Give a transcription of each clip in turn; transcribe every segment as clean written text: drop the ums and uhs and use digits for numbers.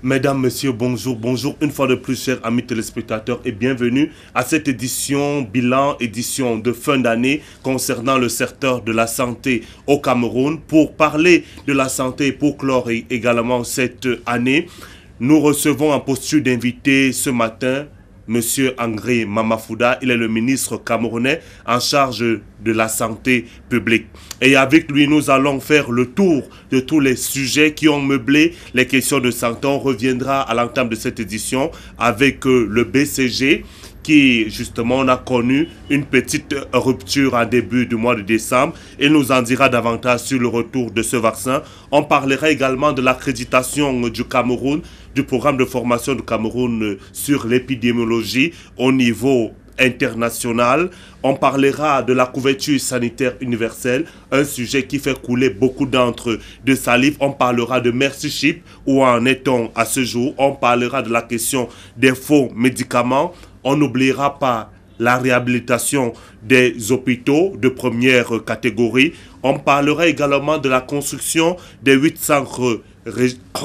Mesdames, Messieurs, bonjour. Bonjour une fois de plus, chers amis téléspectateurs, et bienvenue à cette édition bilan, édition de fin d'année concernant le secteur de la santé au Cameroun. Pour parler de la santé et pour clore également cette année, nous recevons en posture d'invité ce matin Monsieur André Mamafouda. Il est le ministre camerounais en charge de la santé publique. Et avec lui, nous allons faire le tour de tous les sujets qui ont meublé les questions de santé. On reviendra à l'entame de cette édition avec le BCG qui, justement, on a connu une petite rupture en début du mois de décembre. Il nous en dira davantage sur le retour de ce vaccin. On parlera également de l'accréditation du Cameroun, du programme de formation du Cameroun sur l'épidémiologie au niveau international. On parlera de la couverture sanitaire universelle, un sujet qui fait couler beaucoup d'entre de salive. On parlera de Merci Chip, où en est-on à ce jour. On parlera de la question des faux médicaments. On n'oubliera pas la réhabilitation des hôpitaux de première catégorie. On parlera également de la construction des 8 centres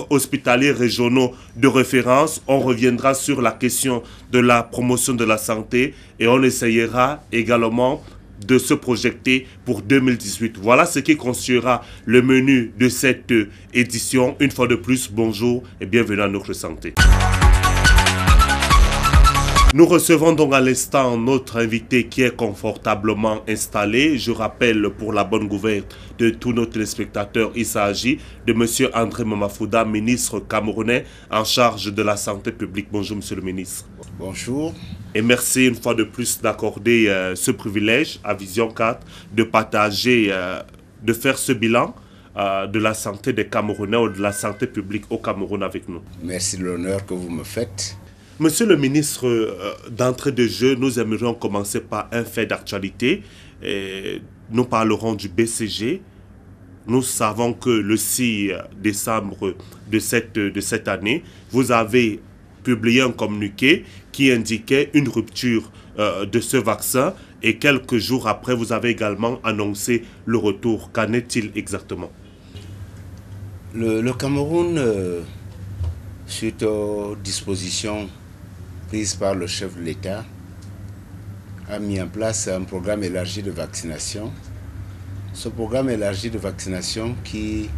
hospitaliers régionaux de référence. On reviendra sur la question de la promotion de la santé et on essayera également de se projeter pour 2018. Voilà ce qui constituera le menu de cette édition. Une fois de plus, bonjour et bienvenue à Notre Santé. Nous recevons donc à l'instant notre invité qui est confortablement installé. Je rappelle pour la bonne gouverne de tous nos téléspectateurs, il s'agit de M. André Mamafouda, ministre camerounais en charge de la santé publique. Bonjour M. le ministre. Bonjour. Et merci une fois de plus d'accorder ce privilège à Vision 4 de partager, de faire ce bilan de la santé des Camerounais ou de la santé publique au Cameroun avec nous. Merci de l'honneur que vous me faites. Monsieur le ministre, d'entrée de jeu, nous aimerions commencer par un fait d'actualité. Nous parlerons du BCG. Nous savons que le 6 décembre de cette année, vous avez publié un communiqué qui indiquait une rupture de ce vaccin et quelques jours après, vous avez également annoncé le retour. Qu'en est-il exactement? Le Cameroun, suite aux dispositions prise par le chef de l'État, a mis en place un programme élargi de vaccination. Ce programme élargi de vaccination qui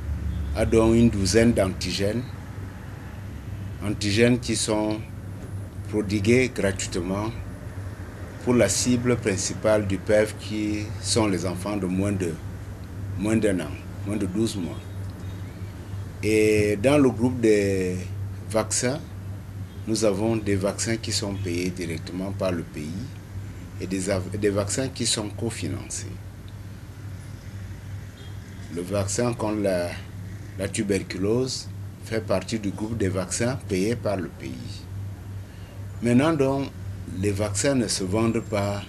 a donc une douzaine d'antigènes qui sont prodigués gratuitement pour la cible principale du PEV qui sont les enfants de moins d'un an, moins de 12 mois. Et dans le groupe des vaccins, nous avons des vaccins qui sont payés directement par le pays et des vaccins qui sont cofinancés. Le vaccin contre la tuberculose fait partie du groupe des vaccins payés par le pays. Maintenant donc, les vaccins ne se vendent pas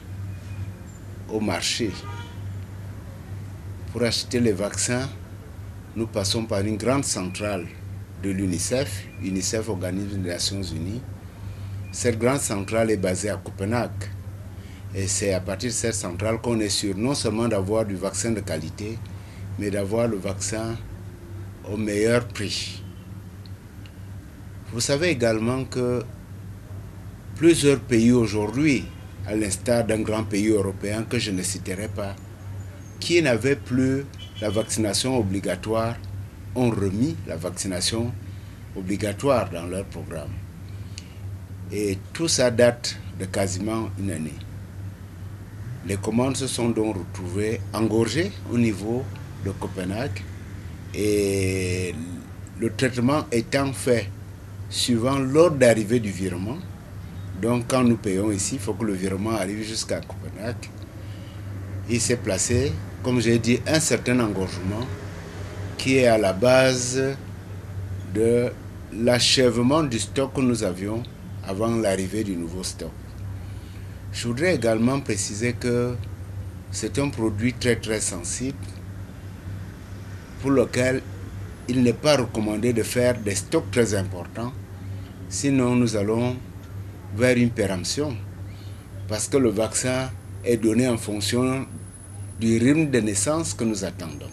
au marché. Pour acheter les vaccins, nous passons par une grande centrale de l'UNICEF, UNICEF, organisme des Nations Unies. Cette grande centrale est basée à Copenhague. Et c'est à partir de cette centrale qu'on est sûr non seulement d'avoir du vaccin de qualité, mais d'avoir le vaccin au meilleur prix. Vous savez également que plusieurs pays aujourd'hui, à l'instar d'un grand pays européen que je ne citerai pas, qui n'avaient plus la vaccination obligatoire, ont remis la vaccination obligatoire dans leur programme. Et tout ça date de quasiment une année. Les commandes se sont donc retrouvées engorgées au niveau de Copenhague et le traitement étant fait suivant l'ordre d'arrivée du virement. Donc quand nous payons ici, il faut que le virement arrive jusqu'à Copenhague. Il s'est placé, comme j'ai dit, un certain engorgement qui est à la base de l'achèvement du stock que nous avions avant l'arrivée du nouveau stock. Je voudrais également préciser que c'est un produit très très sensible pour lequel il n'est pas recommandé de faire des stocks très importants, sinon nous allons vers une péremption parce que le vaccin est donné en fonction du rythme de naissance que nous attendons.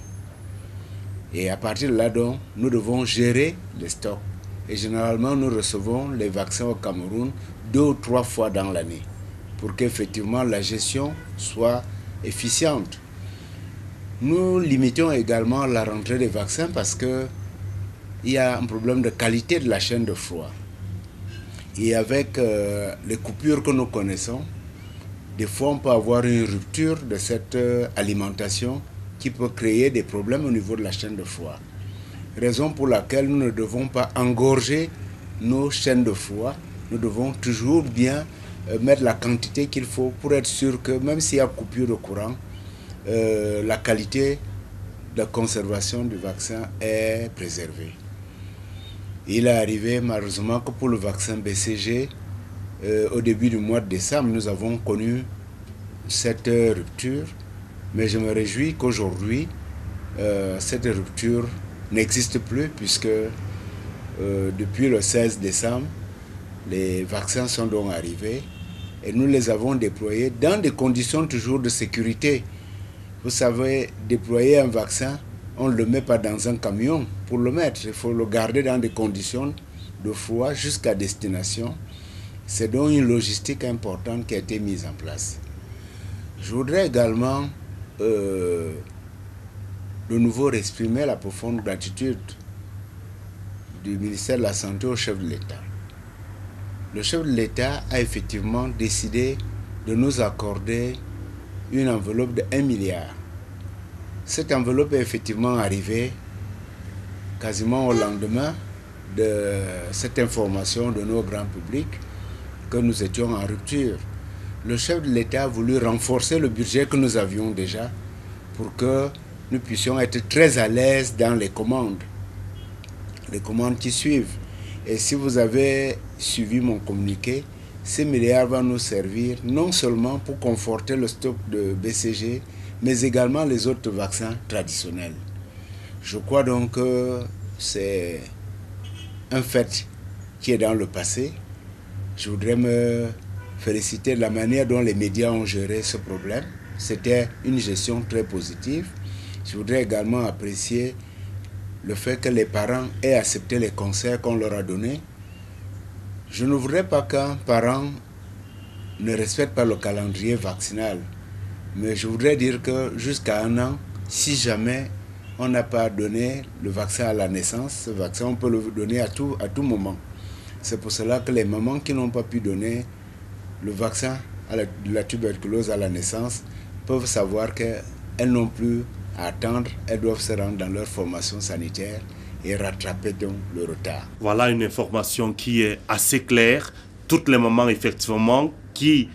Et à partir de là, donc, nous devons gérer les stocks Et généralement, nous recevons les vaccins au Cameroun 2 ou 3 fois dans l'année pour qu'effectivement la gestion soit efficiente. Nous limitons également la rentrée des vaccins parce qu'il y a un problème de qualité de la chaîne de froid. Et avec les coupures que nous connaissons, des fois on peut avoir une rupture de cette alimentation qui peut créer des problèmes au niveau de la chaîne de froid. Raison pour laquelle nous ne devons pas engorger nos chaînes de froid. Nous devons toujours bien mettre la quantité qu'il faut pour être sûr que même s'il y a coupure de courant, la qualité de conservation du vaccin est préservée. Il est arrivé malheureusement que pour le vaccin BCG, au début du mois de décembre, nous avons connu cette rupture, mais je me réjouis qu'aujourd'hui, cette rupture n'existe plus puisque depuis le 16 décembre, les vaccins sont donc arrivés et nous les avons déployés dans des conditions toujours de sécurité. Vous savez, déployer un vaccin, on ne le met pas dans un camion pour le mettre. Il faut le garder dans des conditions de froid jusqu'à destination. C'est donc une logistique importante qui a été mise en place. Je voudrais également de nouveau exprimer la profonde gratitude du ministère de la Santé au chef de l'État. Le chef de l'État a effectivement décidé de nous accorder une enveloppe de 1 milliard. Cette enveloppe est effectivement arrivée quasiment au lendemain de cette information de nos grands publics que nous étions en rupture. Le chef de l'État a voulu renforcer le budget que nous avions déjà pour que nous puissions être très à l'aise dans les commandes qui suivent. Et si vous avez suivi mon communiqué, ces milliards vont nous servir non seulement pour conforter le stock de BCG, mais également les autres vaccins traditionnels. Je crois donc que c'est un fait qui est dans le passé. Je voudrais me féliciter de la manière dont les médias ont géré ce problème. C'était une gestion très positive. Je voudrais également apprécier le fait que les parents aient accepté les conseils qu'on leur a donnés. Je ne voudrais pas qu'un parent ne respecte pas le calendrier vaccinal. Mais je voudrais dire que jusqu'à 1 an, si jamais on n'a pas donné le vaccin à la naissance, ce vaccin, on peut le donner à tout moment. C'est pour cela que les mamans qui n'ont pas pu donner le vaccin de la tuberculose à la naissance peuvent savoir qu'elles n'ont plus à attendre, elles doivent se rendre dans leur formation sanitaire et rattraper donc le retard. Voilà une information qui est assez claire. Toutes les mamans, effectivement, qui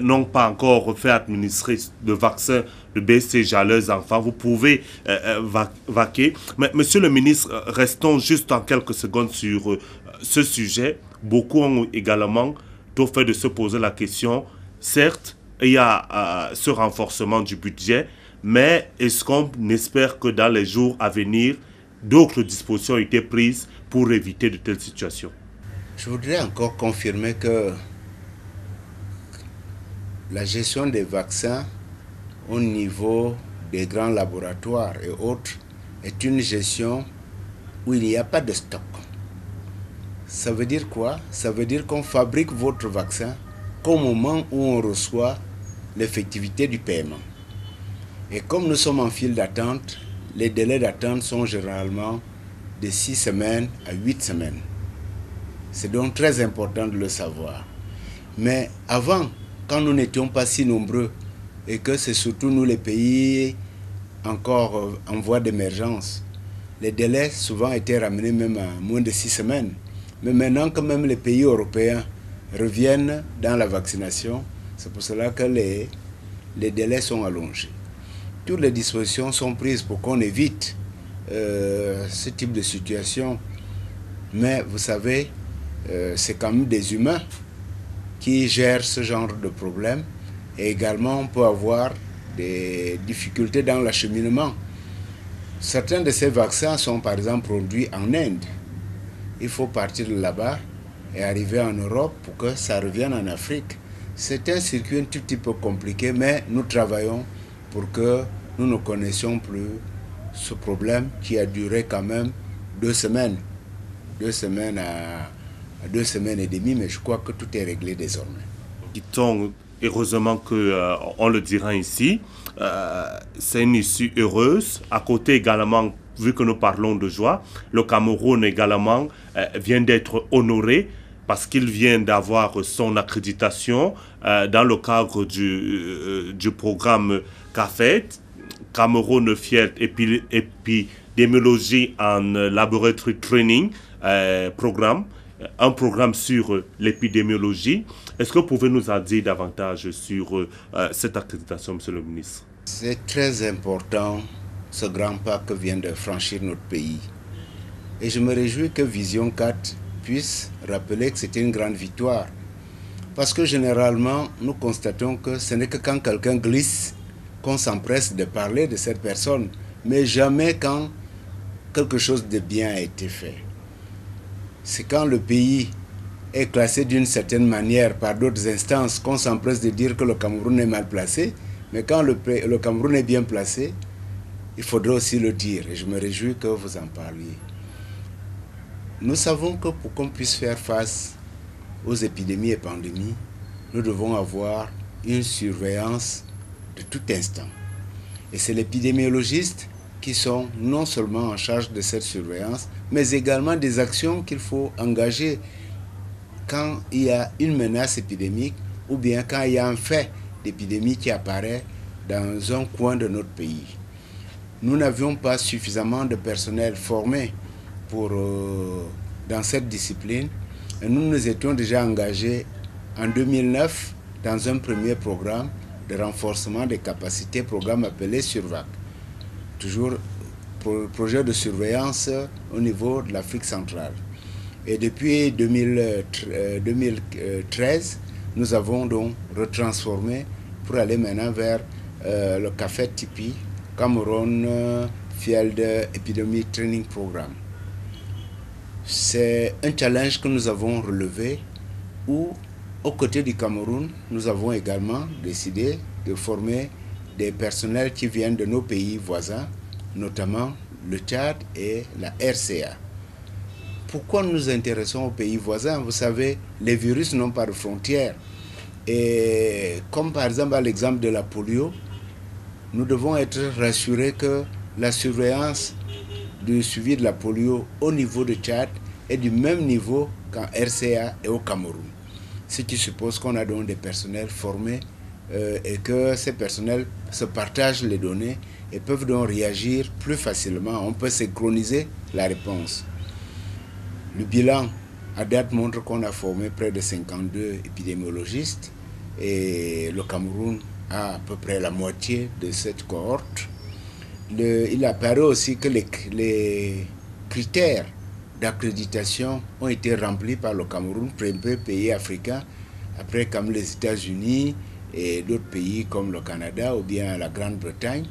n'ont pas encore fait administrer de vaccin de BCG à leurs enfants, vous pouvez vaquer. Mais monsieur le ministre, restons juste en quelques secondes sur ce sujet. Beaucoup ont également tout fait de se poser la question. Certes, il y a ce renforcement du budget, mais est-ce qu'on espère que dans les jours à venir, d'autres dispositions ont été prises pour éviter de telles situations? Je voudrais encore confirmer que la gestion des vaccins au niveau des grands laboratoires et autres est une gestion où il n'y a pas de stock. Ça veut dire quoi? Ça veut dire qu'on fabrique votre vaccin qu'au moment où on reçoit l'effectivité du paiement. Et comme nous sommes en file d'attente, les délais d'attente sont généralement de 6 semaines à 8 semaines. C'est donc très important de le savoir. Mais avant, quand nous n'étions pas si nombreux, et que c'est surtout nous les pays encore en voie d'émergence, les délais souvent étaient ramenés même à moins de 6 semaines. Mais maintenant que même les pays européens reviennent dans la vaccination, c'est pour cela que les délais sont allongés. Toutes les dispositions sont prises pour qu'on évite ce type de situation. Mais vous savez, c'est quand même des humains qui gèrent ce genre de problème. Et également, on peut avoir des difficultés dans l'acheminement. Certains de ces vaccins sont par exemple produits en Inde. Il faut partir de là-bas et arriver en Europe pour que ça revienne en Afrique. C'est un circuit un tout petit peu compliqué, mais nous travaillons pour que nous ne connaissions plus ce problème qui a duré quand même 2 semaines. 2 semaines à 2 semaines et demie, mais je crois que tout est réglé désormais. Dit-on, heureusement qu'on le dira ici, c'est une issue heureuse. À côté également, vu que nous parlons de joie, le Cameroun également vient d'être honoré parce qu'il vient d'avoir son accréditation dans le cadre du programme CAFET, Cameroun Field Epidemiology and Laboratory Training programme, un programme sur l'épidémiologie. Est-ce que vous pouvez nous en dire davantage sur cette accréditation, Monsieur le ministre? C'est très important, ce grand pas que vient de franchir notre pays. Et je me réjouis que Vision 4 puisse rappeler que c'était une grande victoire. Parce que généralement, nous constatons que ce n'est que quand quelqu'un glisse qu'on s'empresse de parler de cette personne, mais jamais quand quelque chose de bien a été fait. C'est quand le pays est classé d'une certaine manière par d'autres instances qu'on s'empresse de dire que le Cameroun est mal placé, mais quand le Cameroun est bien placé, il faudra aussi le dire, et je me réjouis que vous en parliez. Nous savons que pour qu'on puisse faire face aux épidémies et pandémies, nous devons avoir une surveillance de tout instant. Et c'est l'épidémiologiste qui sont non seulement en charge de cette surveillance, mais également des actions qu'il faut engager quand il y a une menace épidémique ou bien quand il y a un fait d'épidémie qui apparaît dans un coin de notre pays. Nous n'avions pas suffisamment de personnel formé dans cette discipline. Et nous nous étions déjà engagés en 2009 dans un premier programme de renforcement des capacités, programme appelé SURVAC. Toujours projet de surveillance au niveau de l'Afrique centrale. Et depuis 2013, nous avons donc retransformé pour aller maintenant vers le CAFET-TIPI, Cameroun Field Epidemic Training Program. C'est un challenge que nous avons relevé où, aux côtés du Cameroun, nous avons également décidé de former des personnels qui viennent de nos pays voisins, notamment le Tchad et la RCA. Pourquoi nous nous intéressons aux pays voisins? Vous savez, les virus n'ont pas de frontières. Et comme par exemple à l'exemple de la polio, nous devons être rassurés que la surveillance du suivi de la polio au niveau de Tchad est du même niveau qu'en RCA et au Cameroun. Ce qui suppose qu'on a donc des personnels formés et que ces personnels se partagent les données et peuvent donc réagir plus facilement. On peut synchroniser la réponse. Le bilan à date montre qu'on a formé près de 52 épidémiologistes et le Cameroun a à peu près la moitié de cette cohorte. Il apparaît aussi que les critères d'accréditation ont été remplis par le Cameroun, premier pays africain, après comme les États-Unis et d'autres pays comme le Canada ou bien la Grande-Bretagne.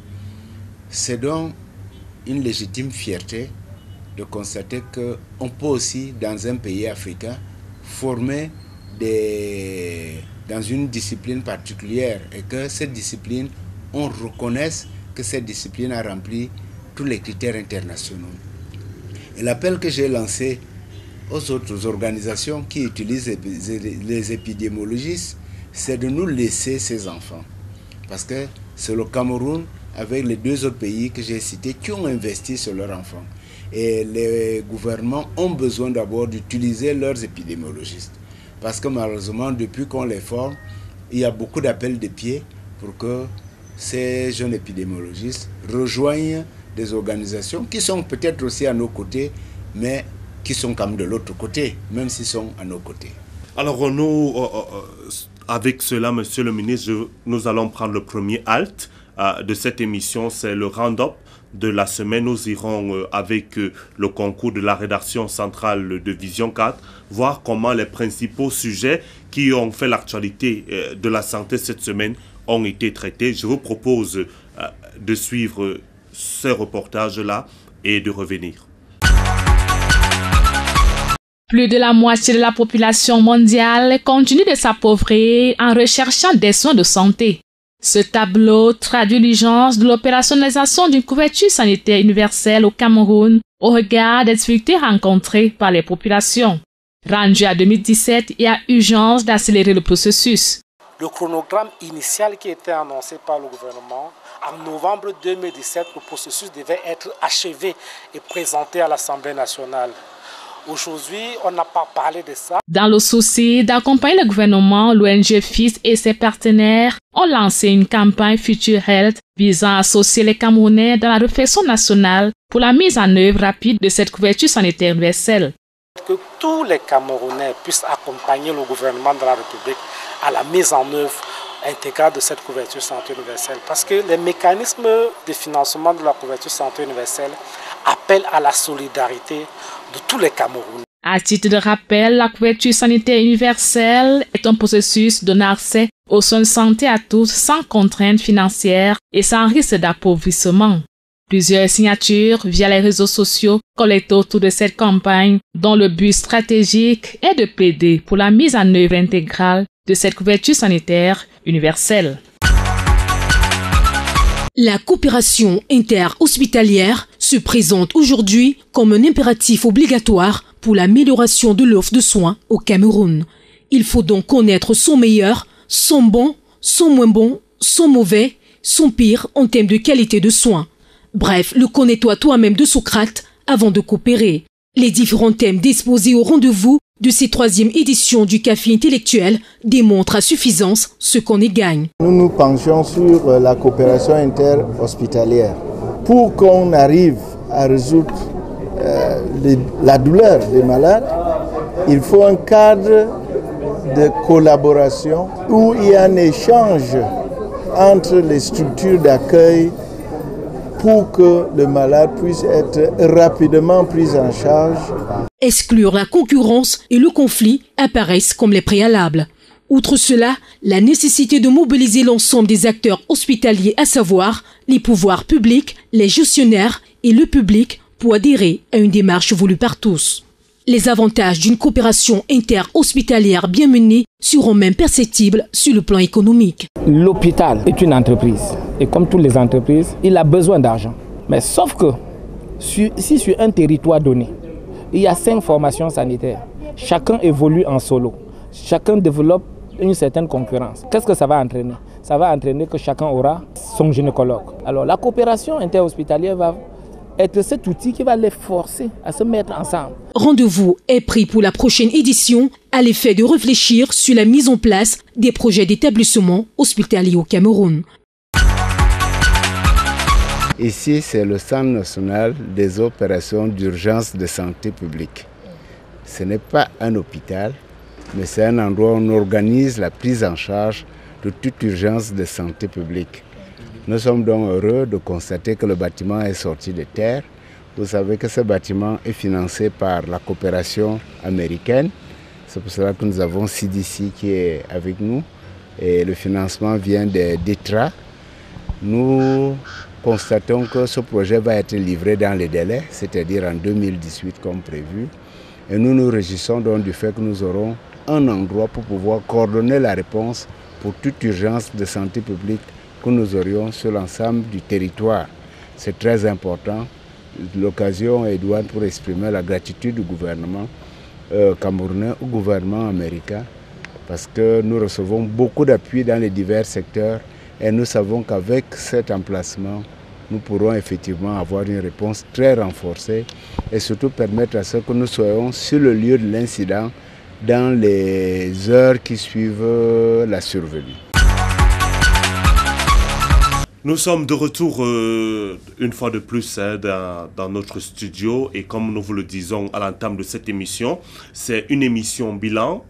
C'est donc une légitime fierté de constater qu'on peut aussi, dans un pays africain, former dans une discipline particulière et que cette discipline, on reconnaisse que cette discipline a rempli tous les critères internationaux. Et l'appel que j'ai lancé aux autres organisations qui utilisent les épidémiologistes, c'est de nous laisser ces enfants. Parce que c'est le Cameroun, avec les 2 autres pays que j'ai cités, qui ont investi sur leurs enfants. Et les gouvernements ont besoin d'abord d'utiliser leurs épidémiologistes. Parce que malheureusement, depuis qu'on les forme, il y a beaucoup d'appels de pied pour que ces jeunes épidémiologistes rejoignent des organisations qui sont peut-être aussi à nos côtés, mais qui sont comme de l'autre côté, même s'ils sont à nos côtés. Alors nous, avec cela, Monsieur le ministre, nous allons prendre le premier halt de cette émission, c'est le round-up de la semaine. Nous irons avec le concours de la rédaction centrale de Vision 4, voir comment les principaux sujets qui ont fait l'actualité de la santé cette semaine ont été traités. Je vous propose de suivre ces reportages-là et de revenir. Plus de la moitié de la population mondiale continue de s'appauvrir en recherchant des soins de santé. Ce tableau traduit l'urgence de l'opérationnalisation d'une couverture sanitaire universelle au Cameroun au regard des difficultés rencontrées par les populations. Rendu à 2017, il y a urgence d'accélérer le processus. Le chronogramme initial qui était annoncé par le gouvernement, en novembre 2017, le processus devait être achevé et présenté à l'Assemblée nationale. Aujourd'hui, on n'a pas parlé de ça. Dans le souci d'accompagner le gouvernement, l'ONG FIS et ses partenaires ont lancé une campagne Future Health visant à associer les Camerounais dans la réflexion nationale pour la mise en œuvre rapide de cette couverture sanitaire universelle. Que tous les Camerounais puissent accompagner le gouvernement de la République à la mise en œuvre intégrale de cette couverture santé universelle. Parce que les mécanismes de financement de la couverture santé universelle appellent à la solidarité de tous les Camerounais. À titre de rappel, la couverture sanitaire universelle est un processus donnant accès aux soins de santé à tous sans contraintes financières et sans risque d'appauvrissement. Plusieurs signatures via les réseaux sociaux collectées autour de cette campagne, dont le but stratégique est de plaider pour la mise en œuvre intégrale de cette couverture sanitaire universelle. La coopération interhospitalière se présente aujourd'hui comme un impératif obligatoire pour l'amélioration de l'offre de soins au Cameroun. Il faut donc connaître son meilleur, son bon, son moins bon, son mauvais, son pire en termes de qualité de soins. Bref, le connais-toi toi-même de Socrate avant de coopérer. Les différents thèmes disposés au rendez-vous de cette 3e édition du Café intellectuel démontrent à suffisance ce qu'on y gagne. Nous nous penchons sur la coopération interhospitalière pour qu'on arrive à résoudre la douleur des malades. Il faut un cadre de collaboration où il y a un échange entre les structures d'accueil pour que le malade puisse être rapidement pris en charge. Exclure la concurrence et le conflit apparaissent comme les préalables. Outre cela, la nécessité de mobiliser l'ensemble des acteurs hospitaliers, à savoir les pouvoirs publics, les gestionnaires et le public, pour adhérer à une démarche voulue par tous. Les avantages d'une coopération interhospitalière bien menée seront même perceptibles sur le plan économique. L'hôpital est une entreprise et comme toutes les entreprises, il a besoin d'argent. Mais sauf que si sur un territoire donné, il y a 5 formations sanitaires, chacun évolue en solo, chacun développe une certaine concurrence. Qu'est-ce que ça va entraîner? Ça va entraîner que chacun aura son gynécologue. Alors la coopération interhospitalière va être cet outil qui va les forcer à se mettre ensemble. Rendez-vous est pris pour la prochaine édition à l'effet de réfléchir sur la mise en place des projets d'établissement hospitalier au Cameroun. Ici, c'est le Centre national des opérations d'urgence de santé publique. Ce n'est pas un hôpital, mais c'est un endroit où on organise la prise en charge de toute urgence de santé publique. Nous sommes donc heureux de constater que le bâtiment est sorti de terre. Vous savez que ce bâtiment est financé par la coopération américaine. C'est pour cela que nous avons CDC qui est avec nous et le financement vient de DETRA. Nous constatons que ce projet va être livré dans les délais, c'est-à-dire en 2018 comme prévu. Et nous nous réjouissons donc du fait que nous aurons un endroit pour pouvoir coordonner la réponse pour toute urgence de santé publique que nous aurions sur l'ensemble du territoire. C'est très important. L'occasion est douane pour exprimer la gratitude du gouvernement camerounais au gouvernement américain parce que nous recevons beaucoup d'appui dans les divers secteurs et nous savons qu'avec cet emplacement, nous pourrons effectivement avoir une réponse très renforcée et surtout permettre à ce que nous soyons sur le lieu de l'incident dans les heures qui suivent la survenue. Nous sommes de retour une fois de plus dans notre studio et comme nous vous le disons à l'entame de cette émission, c'est une émission bilan.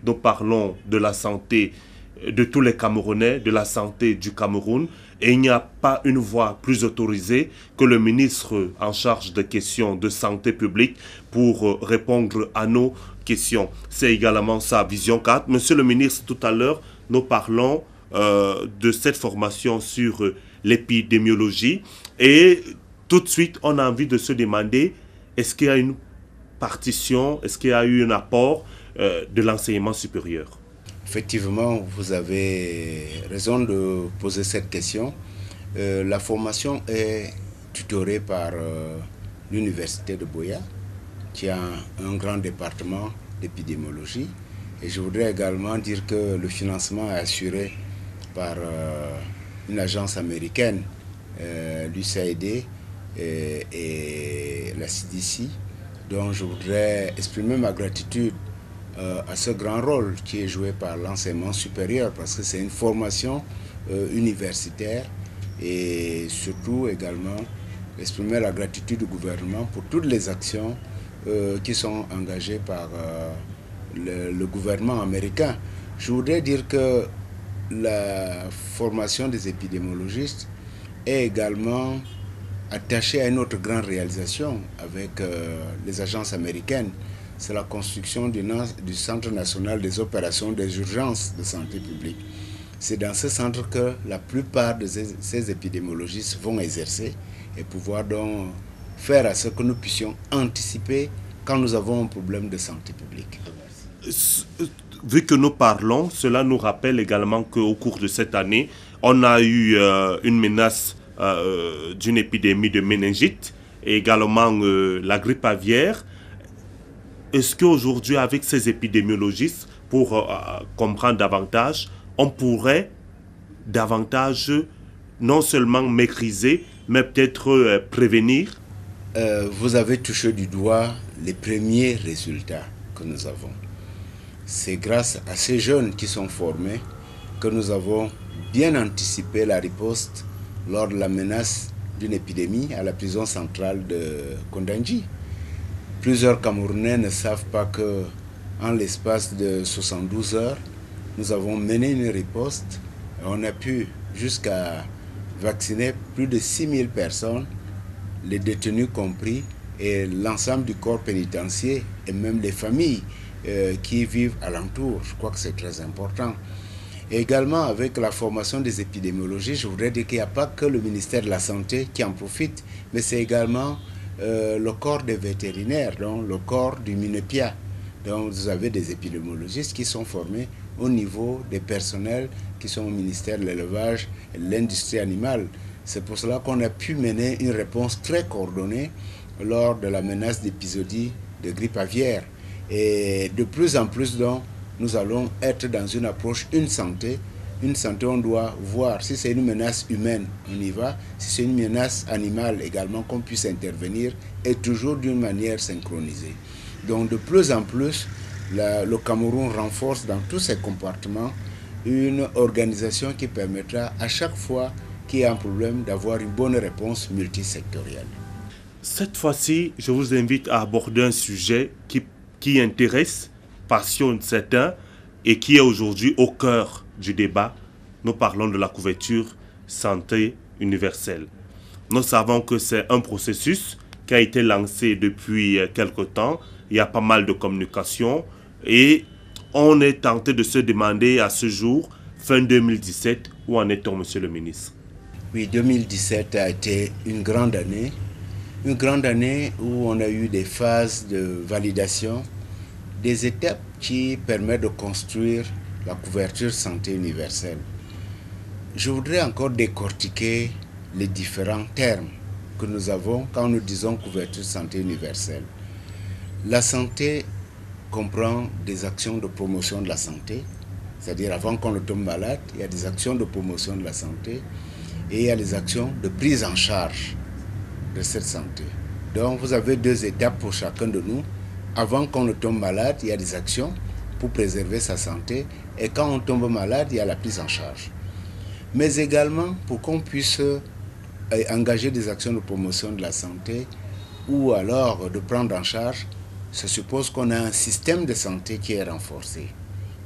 Nous parlons de la santé de tous les Camerounais, de la santé du Cameroun et il n'y a pas une voix plus autorisée que le ministre en charge des questions de santé publique pour répondre à nos questions. C'est également sa vision 4. Monsieur le ministre, tout à l'heure, nous parlons de cette formation sur l'épidémiologie et tout de suite on a envie de se demander est-ce qu'il y a une partition, est-ce qu'il y a eu un apport de l'enseignement supérieur? Effectivement, vous avez raison de poser cette question. La formation est tutorée par l'université de Buea, qui a un grand département d'épidémiologie. Et je voudrais également dire que le financement est assuré par une agence américaine, l'USAID et la CDC, dont je voudrais exprimer ma gratitude à ce grand rôle qui est joué par l'enseignement supérieur, parce que c'est une formation universitaire, et surtout également exprimer la gratitude du gouvernement pour toutes les actions qui sont engagées par le gouvernement américain. Je voudrais dire que la formation des épidémiologistes est également attachée à une autre grande réalisation avec les agences américaines. C'est la construction du Centre national des opérations des urgences de santé publique. C'est dans ce centre que la plupart de ces épidémiologistes vont exercer et pouvoir donc faire à ce que nous puissions anticiper quand nous avons un problème de santé publique. Vu que nous parlons, cela nous rappelle également qu'au cours de cette année, on a eu une menace d'une épidémie de méningite et également la grippe aviaire. Est-ce qu'aujourd'hui, avec ces épidémiologistes, pour comprendre davantage, on pourrait davantage non seulement maîtriser, mais peut-être prévenir? Vous avez touché du doigt les premiers résultats que nous avons. C'est grâce à ces jeunes qui sont formés que nous avons bien anticipé la riposte lors de la menace d'une épidémie à la prison centrale de Kondandji. Plusieurs Camerounais ne savent pas qu'en l'espace de 72 heures, nous avons mené une riposte et on a pu jusqu'à vacciner plus de 6000 personnes, les détenus compris, et l'ensemble du corps pénitentiaire et même les familles qui vivent alentour. Je crois que c'est très important. Et également avec la formation des épidémiologistes, je voudrais dire qu'il n'y a pas que le ministère de la Santé qui en profite, mais c'est également le corps des vétérinaires, donc le corps du MINEPIA. Donc vous avez des épidémiologistes qui sont formés au niveau des personnels qui sont au ministère de l'élevage et de l'industrie animale. C'est pour cela qu'on a pu mener une réponse très coordonnée lors de la menace d'épisodie de grippe aviaire. Et de plus en plus, donc, nous allons être dans une approche une santé, on doit voir si c'est une menace humaine, on y va, si c'est une menace animale également, qu'on puisse intervenir, et toujours d'une manière synchronisée. Donc de plus en plus, le Cameroun renforce dans tous ses compartiments une organisation qui permettra à chaque fois qu'il y a un problème d'avoir une bonne réponse multisectorielle. Cette fois-ci, je vous invite à aborder un sujet qui intéresse, passionne certains et qui est aujourd'hui au cœur du débat. Nous parlons de la couverture santé universelle. Nous savons que c'est un processus qui a été lancé depuis quelque temps. Il y a pas mal de communication et on est tenté de se demander à ce jour, fin 2017, où en est-on, monsieur le ministre? Oui, 2017 a été une grande année où on a eu des phases de validation, des étapes qui permettent de construire la couverture santé universelle. Je voudrais encore décortiquer les différents termes que nous avons quand nous disons couverture santé universelle. La santé comprend des actions de promotion de la santé, c'est-à-dire avant qu'on ne tombe malade, il y a des actions de promotion de la santé et il y a des actions de prise en charge de cette santé. Donc vous avez deux étapes pour chacun de nous. Avant qu'on ne tombe malade, il y a des actions pour préserver sa santé et quand on tombe malade, il y a la prise en charge. Mais également pour qu'on puisse engager des actions de promotion de la santé ou alors de prendre en charge, ça suppose qu'on a un système de santé qui est renforcé,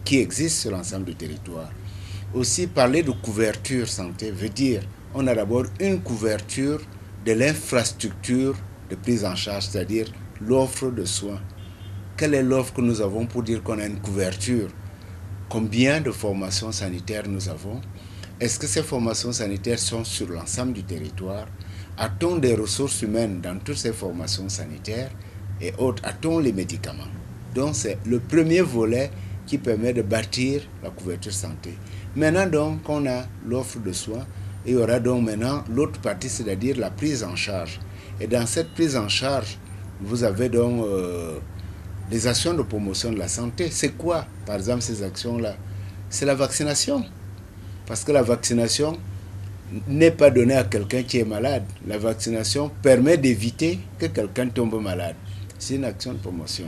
qui existe sur l'ensemble du territoire. Aussi, parler de couverture santé veut dire on a d'abord une couverture de l'infrastructure de prise en charge, c'est-à-dire l'offre de soins. Quelle est l'offre que nous avons pour dire qu'on a une couverture? Combien de formations sanitaires nous avons? Est-ce que ces formations sanitaires sont sur l'ensemble du territoire? A-t-on des ressources humaines dans toutes ces formations sanitaires? Et autres, a-t-on les médicaments? Donc c'est le premier volet qui permet de bâtir la couverture santé. Maintenant donc, on a l'offre de soins, et il y aura donc maintenant l'autre partie, c'est-à-dire la prise en charge. Et dans cette prise en charge, vous avez donc des actions de promotion de la santé. C'est quoi, par exemple, ces actions-là? C'est la vaccination. Parce que la vaccination n'est pas donnée à quelqu'un qui est malade. La vaccination permet d'éviter que quelqu'un tombe malade. C'est une action de promotion.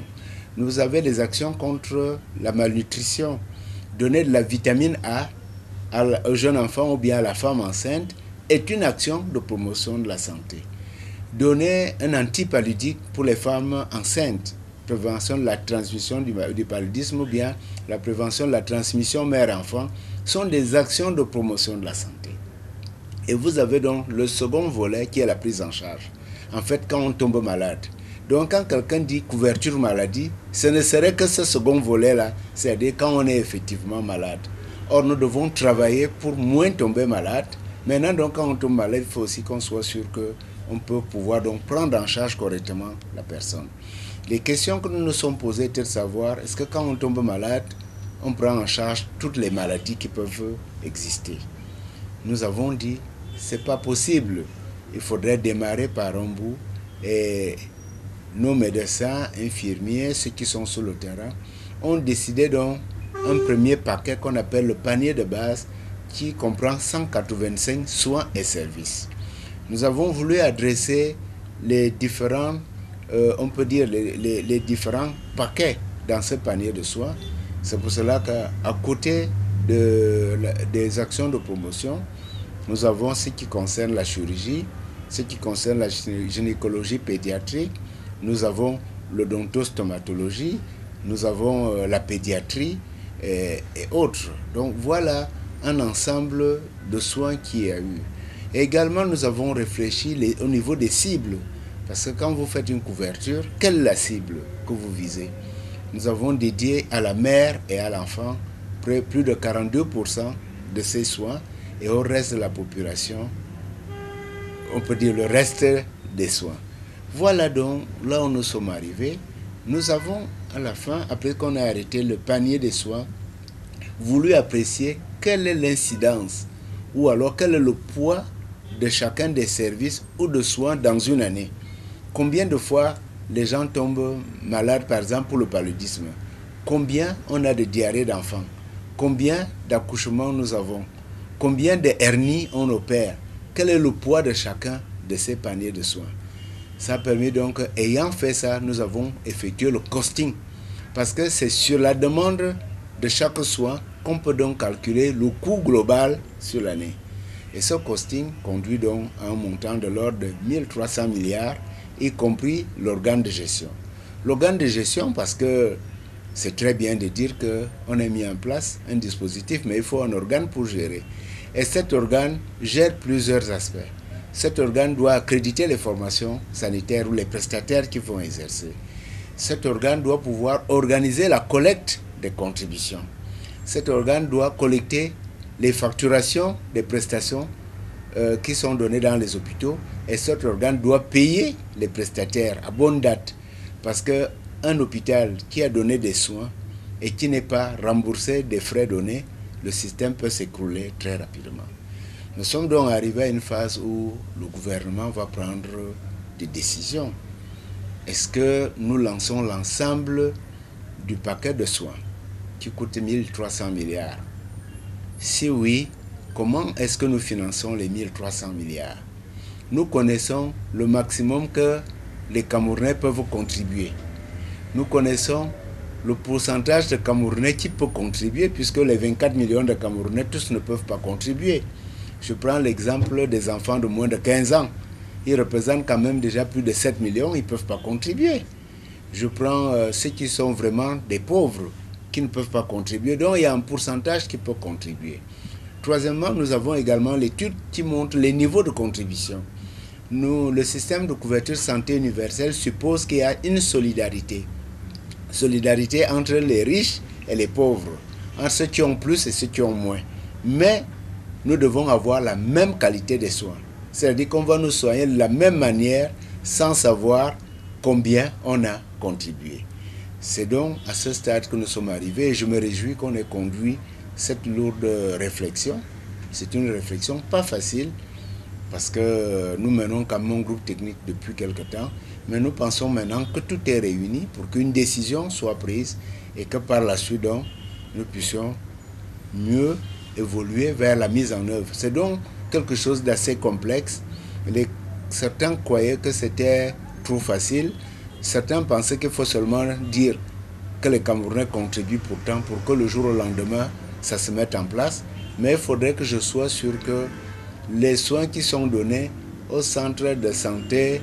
Vous avez des actions contre la malnutrition. Donner de la vitamine A aux jeunes enfants ou bien à la femme enceinte est une action de promotion de la santé. Donner un antipaludique pour les femmes enceintes, prévention de la transmission du paludisme ou bien la prévention de la transmission mère-enfant, sont des actions de promotion de la santé. Et vous avez donc le second volet qui est la prise en charge. En fait, quand on tombe malade. Donc quand quelqu'un dit couverture maladie, ce ne serait que ce second volet-là, c'est-à-dire quand on est effectivement malade. Or, nous devons travailler pour moins tomber malade. Maintenant, donc, quand on tombe malade, il faut aussi qu'on soit sûr qu'on peut pouvoir donc prendre en charge correctement la personne. Les questions que nous nous sommes posées étaient de savoir, est-ce que quand on tombe malade, on prend en charge toutes les maladies qui peuvent exister? Nous avons dit, c'est pas possible. Il faudrait démarrer par un bout. Et nos médecins, infirmiers, ceux qui sont sur le terrain, ont décidé donc un premier paquet qu'on appelle le panier de base qui comprend 185 soins et services. Nous avons voulu adresser les différents, on peut dire les différents paquets dans ce panier de soins. C'est pour cela qu'à côté des actions de promotion, nous avons ce qui concerne la chirurgie, ce qui concerne la gynécologie pédiatrique, nous avons l'odontostomatologie, nous avons la pédiatrie et autres. Donc voilà un ensemble de soins qu'il y a eu. Et également, nous avons réfléchi au niveau des cibles. Parce que quand vous faites une couverture, quelle est la cible que vous visez? Nous avons dédié à la mère et à l'enfant plus de 42% de ces soins et au reste de la population, on peut dire le reste des soins. Voilà donc là où nous sommes arrivés. Nous avons à la fin, après qu'on a arrêté le panier des soins, voulu apprécier quelle est l'incidence ou alors quel est le poids de chacun des services ou de soins dans une année. Combien de fois les gens tombent malades, par exemple, pour le paludisme? Combien on a de diarrhée d'enfants? Combien d'accouchements nous avons? Combien de hernies on opère? Quel est le poids de chacun de ces paniers de soins? Ça a permis donc, ayant fait ça, nous avons effectué le costing. Parce que c'est sur la demande de chaque soin qu'on peut donc calculer le coût global sur l'année. Et ce costing conduit donc à un montant de l'ordre de 1300 milliards, y compris l'organe de gestion. L'organe de gestion, parce que c'est très bien de dire qu'on a mis en place un dispositif, mais il faut un organe pour gérer. Et cet organe gère plusieurs aspects. Cet organe doit accréditer les formations sanitaires ou les prestataires qui vont exercer. Cet organe doit pouvoir organiser la collecte des contributions. Cet organe doit collecter les facturations des prestations qui sont données dans les hôpitaux. Et cet organe doit payer les prestataires à bonne date. Parce qu'un hôpital qui a donné des soins et qui n'est pas remboursé des frais donnés, le système peut s'écrouler très rapidement. Nous sommes donc arrivés à une phase où le gouvernement va prendre des décisions. Est-ce que nous lançons l'ensemble du paquet de soins qui coûte 1300 milliards? Si oui, comment est-ce que nous finançons les 1300 milliards? Nous connaissons le maximum que les Camerounais peuvent contribuer. Nous connaissons le pourcentage de Camerounais qui peut contribuer, puisque les 24 millions de Camerounais, tous ne peuvent pas contribuer. Je prends l'exemple des enfants de moins de 15 ans. Ils représentent quand même déjà plus de 7 millions, ils ne peuvent pas contribuer. Je prends ceux qui sont vraiment des pauvres, qui ne peuvent pas contribuer. Donc il y a un pourcentage qui peut contribuer. Troisièmement, nous avons également l'étude qui montre les niveaux de contribution. Le système de couverture santé universelle suppose qu'il y a une solidarité. Solidarité entre les riches et les pauvres, entre ceux qui ont plus et ceux qui ont moins. Mais nous devons avoir la même qualité de soins. C'est-à-dire qu'on va nous soigner de la même manière sans savoir combien on a contribué. C'est donc à ce stade que nous sommes arrivés et je me réjouis qu'on ait conduit cette lourde réflexion. C'est une réflexion pas facile parce que nous menons quand même un groupe technique depuis quelque temps, mais nous pensons maintenant que tout est réuni pour qu'une décision soit prise et que par la suite, donc, nous puissions mieux évoluer vers la mise en œuvre. C'est donc quelque chose d'assez complexe. Certains croyaient que c'était trop facile. Certains pensaient qu'il faut seulement dire que les Camerounais contribuent pourtant pour que le jour au lendemain, ça se mette en place. Mais il faudrait que je sois sûr que les soins qui sont donnés au centre de santé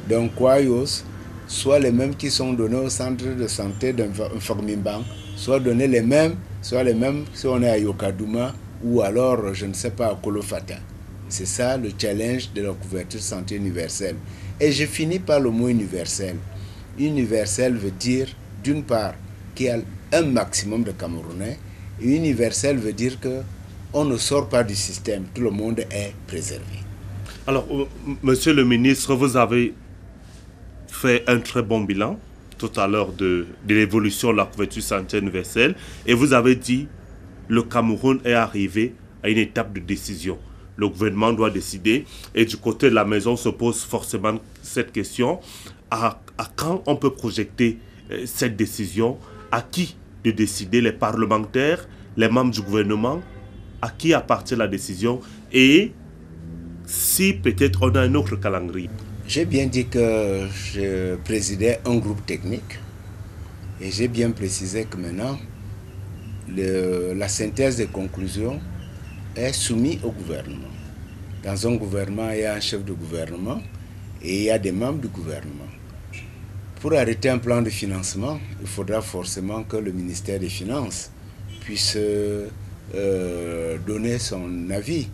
d'Nkwayos soient les mêmes qui sont donnés au centre de santé d'Nformimbang, soient donnés les mêmes si on est à Yokadouma ou alors, je ne sais pas, à Kolofata. C'est ça le challenge de la couverture santé universelle. Et je finis par le mot universel. Universel veut dire, d'une part, qu'il y a un maximum de Camerounais, et universel veut dire qu'on ne sort pas du système, tout le monde est préservé. Alors, monsieur le ministre, vous avez fait un très bon bilan tout à l'heure de l'évolution de la couverture santé universelle, et vous avez dit le Cameroun est arrivé à une étape de décision. Le gouvernement doit décider, et du côté de la maison se pose forcément cette question, à quand on peut projeter cette décision, à qui de décider, les parlementaires, les membres du gouvernement, à qui appartient la décision, et si peut-être on a un autre calendrier. J'ai bien dit que je présidais un groupe technique, et j'ai bien précisé que maintenant, la synthèse des conclusions est soumise au gouvernement. Dans un gouvernement, il y a un chef de gouvernement et il y a des membres du gouvernement. Pour arrêter un plan de financement, il faudra forcément que le ministère des Finances puisse donner son avis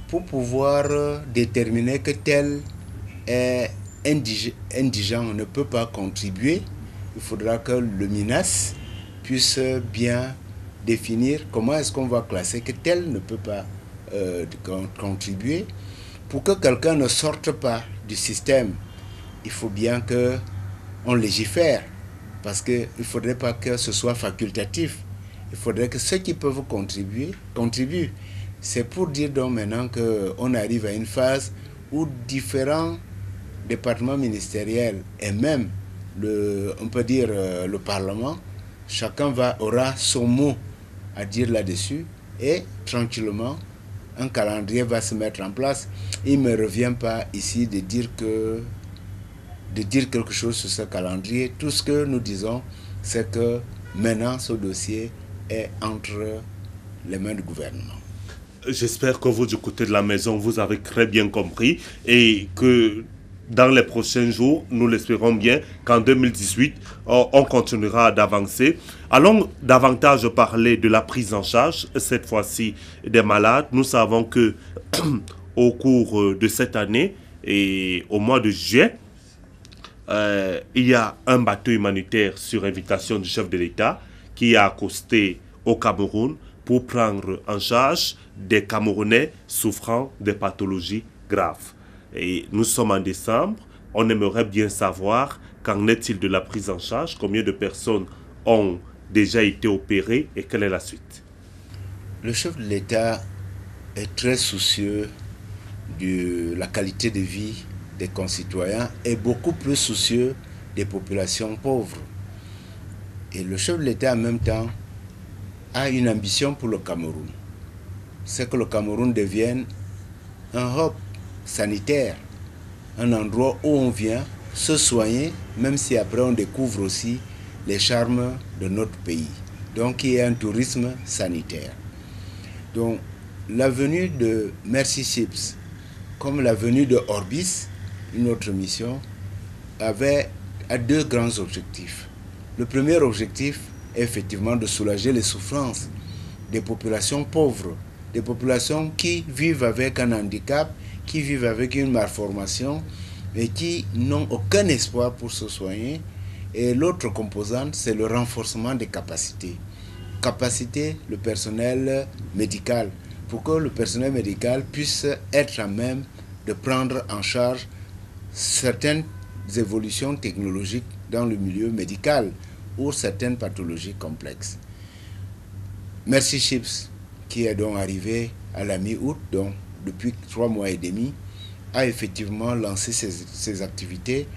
pour pouvoir déterminer que tel est indigent, ne peut pas contribuer. Il faudra que le MINAS puisse bien définir comment est-ce qu'on va classer que tel ne peut pas contribuer. Pour que quelqu'un ne sorte pas du système, il faut bien qu'on légifère, parce qu'il ne faudrait pas que ce soit facultatif. Il faudrait que ceux qui peuvent contribuer, contribuent. C'est pour dire donc maintenant qu'on arrive à une phase où différents départements ministériels et même, on peut dire, le Parlement, chacun aura son mot à dire là-dessus, et tranquillement, un calendrier va se mettre en place. Il ne me revient pas ici de dire quelque chose sur ce calendrier. Tout ce que nous disons, c'est que maintenant, ce dossier est entre les mains du gouvernement. J'espère que vous, du côté de la maison, vous avez très bien compris et que dans les prochains jours, nous l'espérons bien, qu'en 2018, on continuera d'avancer. Allons davantage parler de la prise en charge, cette fois-ci, des malades. Nous savons que au cours de cette année et au mois de juillet, il y a un bateau humanitaire sur invitation du chef de l'État qui a accosté au Cameroun pour prendre en charge des Camerounais souffrant de pathologies graves. Et nous sommes en décembre, on aimerait bien savoir qu'en est-il de la prise en charge, combien de personnes ont déjà été opérées et quelle est la suite. Le chef de l'État est très soucieux de la qualité de vie des concitoyens et beaucoup plus soucieux des populations pauvres. Et le chef de l'État en même temps a une ambition pour le Cameroun. C'est que le Cameroun devienne un hub sanitaire, un endroit où on vient se soigner, même si après on découvre aussi les charmes de notre pays. Donc il y a un tourisme sanitaire. Donc la venue de Mercy Ships, comme la venue de Orbis, une autre mission, a deux grands objectifs. Le premier objectif est effectivement de soulager les souffrances des populations pauvres, des populations qui vivent avec un handicap, qui vivent avec une malformation et qui n'ont aucun espoir pour se soigner. Et l'autre composante, c'est le renforcement des capacités. Capacité, le personnel médical, pour que le personnel médical puisse être à même de prendre en charge certaines évolutions technologiques dans le milieu médical ou certaines pathologies complexes. Mercy Ships, qui est donc arrivé à la mi-août, donc depuis 3 mois et demi, a effectivement lancé ces activités,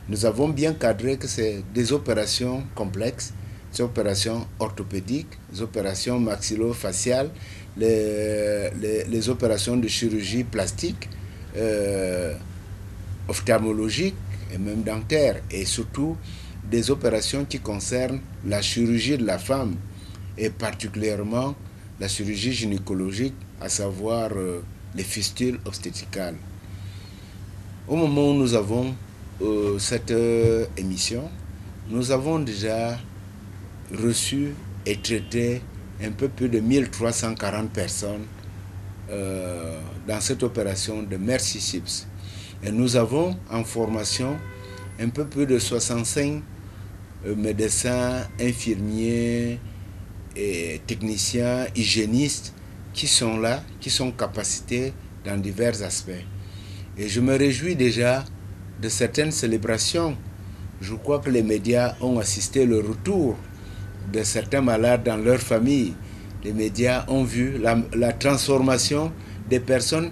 nous avons bien cadré que c'est des opérations complexes, des opérations orthopédiques, des opérations maxillo-faciales, les opérations de chirurgie plastique, ophtalmologique et même dentaire, et surtout des opérations qui concernent la chirurgie de la femme et particulièrement la chirurgie gynécologique, à savoir les fistules obstétricales. Au moment où nous avons cette émission, nous avons déjà reçu et traité un peu plus de 1340 personnes dans cette opération de Mercy Ships. Et nous avons en formation un peu plus de 65 médecins, infirmiers, et techniciens, hygiénistes qui sont là, qui sont capacités dans divers aspects. Et je me réjouis déjà de certaines célébrations. Je crois que les médias ont assisté au retour de certains malades dans leur famille. Les médias ont vu la transformation des personnes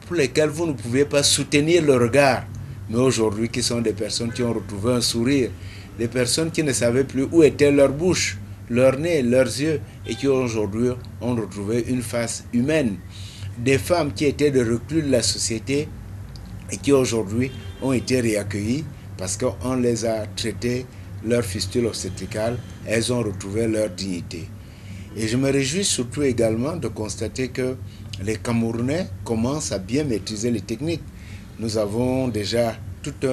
pour lesquelles vous ne pouviez pas soutenir le regard, mais aujourd'hui qui sont des personnes qui ont retrouvé un sourire, des personnes qui ne savaient plus où était leur bouche, leur nez, leurs yeux, et qui aujourd'hui ont retrouvé une face humaine. Des femmes qui étaient des reclus de la société et qui aujourd'hui ont été réaccueillies parce qu'on les a traitées, leur fistule obstétricale, elles ont retrouvé leur dignité. Et je me réjouis surtout également de constater que les Camerounais commencent à bien maîtriser les techniques. Nous avons déjà toute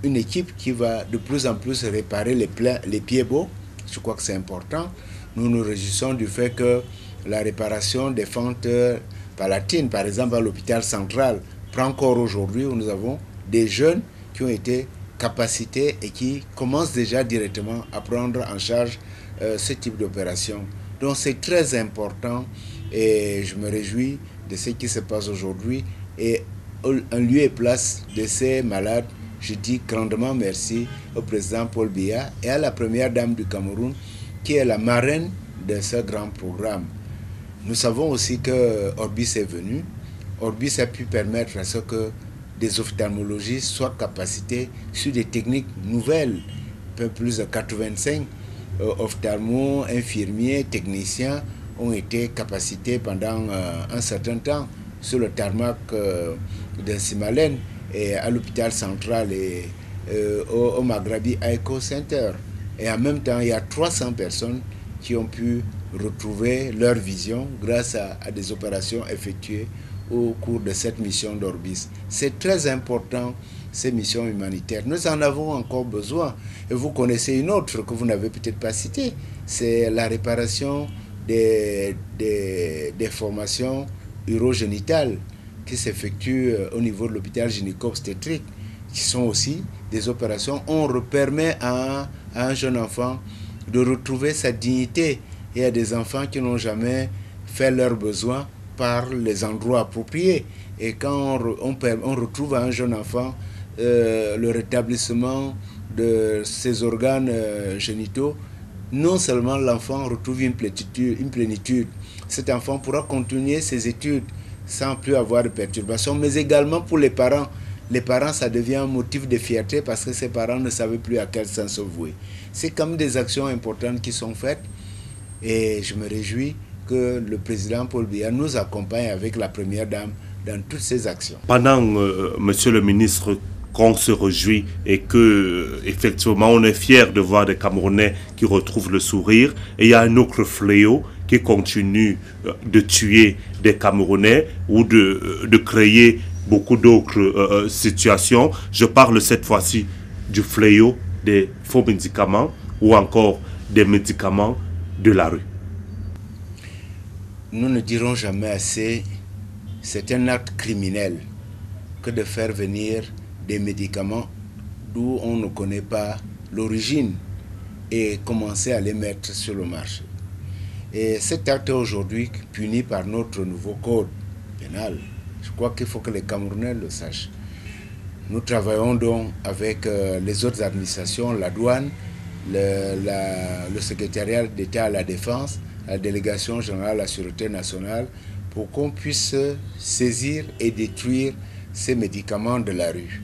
une équipe qui va de plus en plus réparer les pieds beaux. Je crois que c'est important. Nous nous réjouissons du fait que la réparation des fentes palatines, par exemple à l'hôpital central, prend corps aujourd'hui où nous avons des jeunes qui ont été capacités et qui commencent déjà directement à prendre en charge ce type d'opération. Donc c'est très important et je me réjouis de ce qui se passe aujourd'hui. Et en lieu et place de ces malades, je dis grandement merci au président Paul Biya et à la première dame du Cameroun qui est la marraine de ce grand programme. Nous savons aussi que Orbis est venu. Orbis a pu permettre à ce que des ophtalmologistes soient capacités sur des techniques nouvelles. Un peu plus de 85 ophtalmos, infirmiers, techniciens ont été capacités pendant un certain temps sur le tarmac de Simalène et à l'hôpital central et au Maghrabi Eco Center. Et en même temps, il y a 300 personnes qui ont pu retrouver leur vision grâce à des opérations effectuées au cours de cette mission d'Orbis. C'est très important, ces missions humanitaires. Nous en avons encore besoin. Et vous connaissez une autre que vous n'avez peut-être pas citée. C'est la réparation des formations urogénitales qui s'effectuent au niveau de l'hôpital gynéco-obstétrique, qui sont aussi des opérations. On permet à un jeune enfant de retrouver sa dignité. Il y a des enfants qui n'ont jamais fait leurs besoins par les endroits appropriés. Et quand on retrouve à un jeune enfant le rétablissement de ses organes génitaux, non seulement l'enfant retrouve une plénitude, cet enfant pourra continuer ses études sans plus avoir de perturbations, mais également pour les parents. Les parents, ça devient un motif de fierté parce que ces parents ne savaient plus à quel sens se vouer. C'est comme des actions importantes qui sont faites et je me réjouis que le président Paul Biya nous accompagne avec la première dame dans toutes ces actions. Pendant, monsieur le ministre, qu'on se réjouit et que effectivement on est fier de voir des Camerounais qui retrouvent le sourire, et il y a un autre fléau qui continue de tuer des Camerounais ou de créer beaucoup d'autres situations. Je parle cette fois-ci du fléau des faux médicaments ou encore des médicaments de la rue. Nous ne dirons jamais assez, c'est un acte criminel que de faire venir des médicaments d'où on ne connaît pas l'origine et commencer à les mettre sur le marché. Et cet acte est aujourd'hui puni par notre nouveau code pénal. Je crois qu'il faut que les Camerounais le sachent. Nous travaillons donc avec les autres administrations, la douane, le secrétariat d'État à la défense, la délégation générale à la sûreté nationale, pour qu'on puisse saisir et détruire ces médicaments de la rue.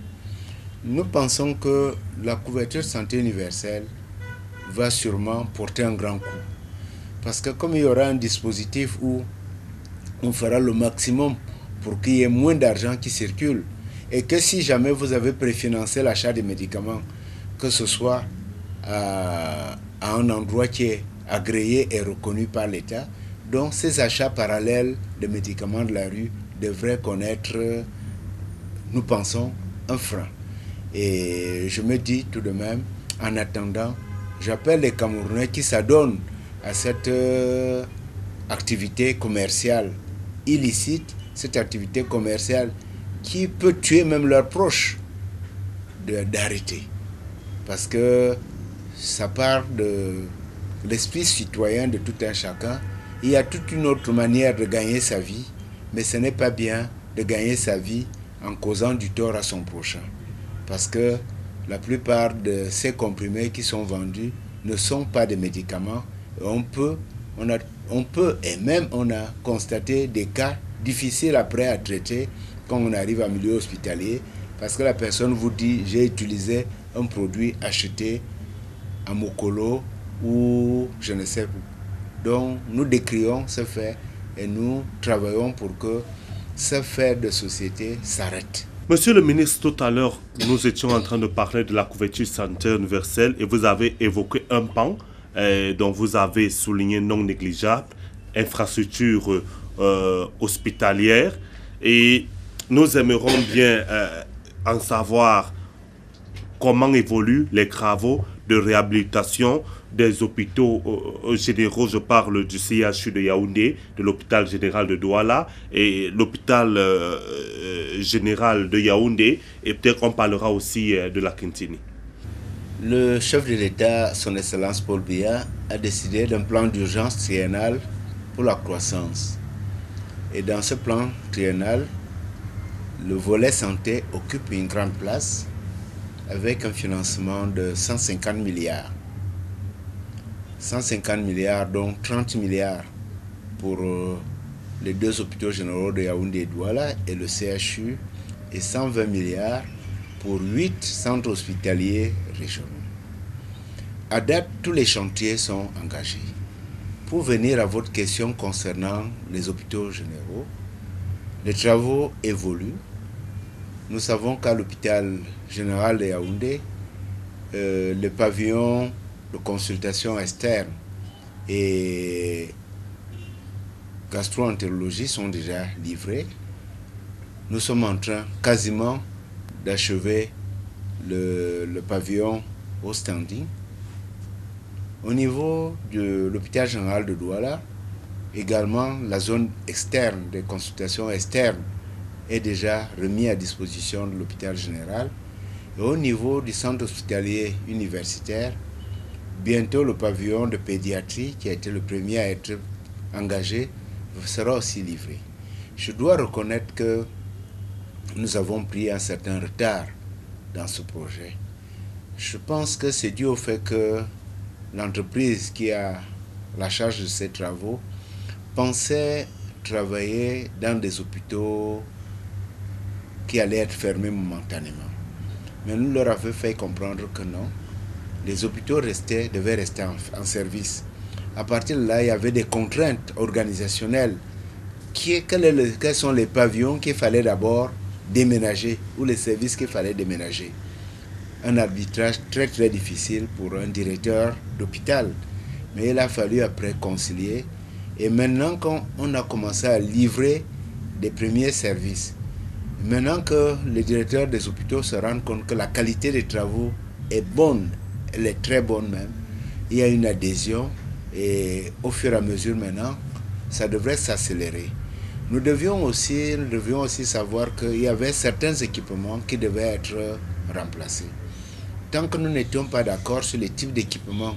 Nous pensons que la couverture santé universelle va sûrement porter un grand coup. Parce que comme il y aura un dispositif où on fera le maximum pour qu'il y ait moins d'argent qui circule, et que si jamais vous avez préfinancé l'achat des médicaments, que ce soit à un endroit qui est agréé et reconnu par l'État, donc ces achats parallèles de médicaments de la rue devraient connaître, nous pensons, un frein. Et je me dis tout de même, en attendant, j'appelle les Camerounais qui s'adonnent à cette activité commerciale illicite, cette activité commerciale qui peut tuer même leurs proches, d'arrêter. Parce que ça part de l'esprit citoyen de tout un chacun. Il y a toute une autre manière de gagner sa vie, mais ce n'est pas bien de gagner sa vie en causant du tort à son prochain. Parce que la plupart de ces comprimés qui sont vendus ne sont pas des médicaments. On peut, et même on a constaté des cas difficiles après à traiter quand on arrive en milieu hospitalier, parce que la personne vous dit j'ai utilisé un produit acheté à Mokolo ou je ne sais où. Donc nous décrions ce fait et nous travaillons pour que ce fait de société s'arrête. Monsieur le ministre, tout à l'heure, nous étions en train de parler de la couverture sanitaire universelle et vous avez évoqué un pan dont vous avez souligné non négligeable, infrastructure hospitalière. Et nous aimerions bien en savoir comment évoluent les travaux de réhabilitation des hôpitaux généraux. Je parle du CHU de Yaoundé, de l'hôpital général de Douala et l'hôpital général de Yaoundé, et peut-être on parlera aussi de la Kintini. Le chef de l'État, son Excellence Paul Biya, a décidé d'un plan d'urgence triennal pour la croissance. Et dans ce plan triennal, le volet santé occupe une grande place avec un financement de 150 milliards. 150 milliards, dont 30 milliards pour les deux hôpitaux généraux de Yaoundé et Douala et le CHU, et 120 milliards pour 8 centres hospitaliers régionaux. À date, tous les chantiers sont engagés. Pour venir à votre question concernant les hôpitaux généraux, les travaux évoluent. Nous savons qu'à l'hôpital général de Yaoundé, le pavillon de consultation externe et gastro-entérologie sont déjà livrés. Nous sommes en train quasiment d'achever le pavillon au standing. Au niveau de l'hôpital général de Douala, également la zone externe des consultations externes est déjà remise à disposition de l'hôpital général. Et au niveau du centre hospitalier universitaire, bientôt le pavillon de pédiatrie, qui a été le premier à être engagé, sera aussi livré. Je dois reconnaître que nous avons pris un certain retard dans ce projet. Je pense que c'est dû au fait que l'entreprise qui a la charge de ces travaux pensait travailler dans des hôpitaux qui allaient être fermés momentanément. Mais nous leur avons fait comprendre que non. Les hôpitaux devaient rester en service. À partir de là, il y avait des contraintes organisationnelles. Quels sont les pavillons qu'il fallait d'abord déménager ou les services qu'il fallait déménager? Un arbitrage très très difficile pour un directeur d'hôpital. Mais il a fallu après concilier. Et maintenant, quand on a commencé à livrer des premiers services, maintenant que les directeurs des hôpitaux se rendent compte que la qualité des travaux est bonne, elle est très bonne même, il y a une adhésion et au fur et à mesure maintenant, ça devrait s'accélérer. Nous devions aussi savoir qu'il y avait certains équipements qui devaient être remplacés. Tant que nous n'étions pas d'accord sur les types d'équipements,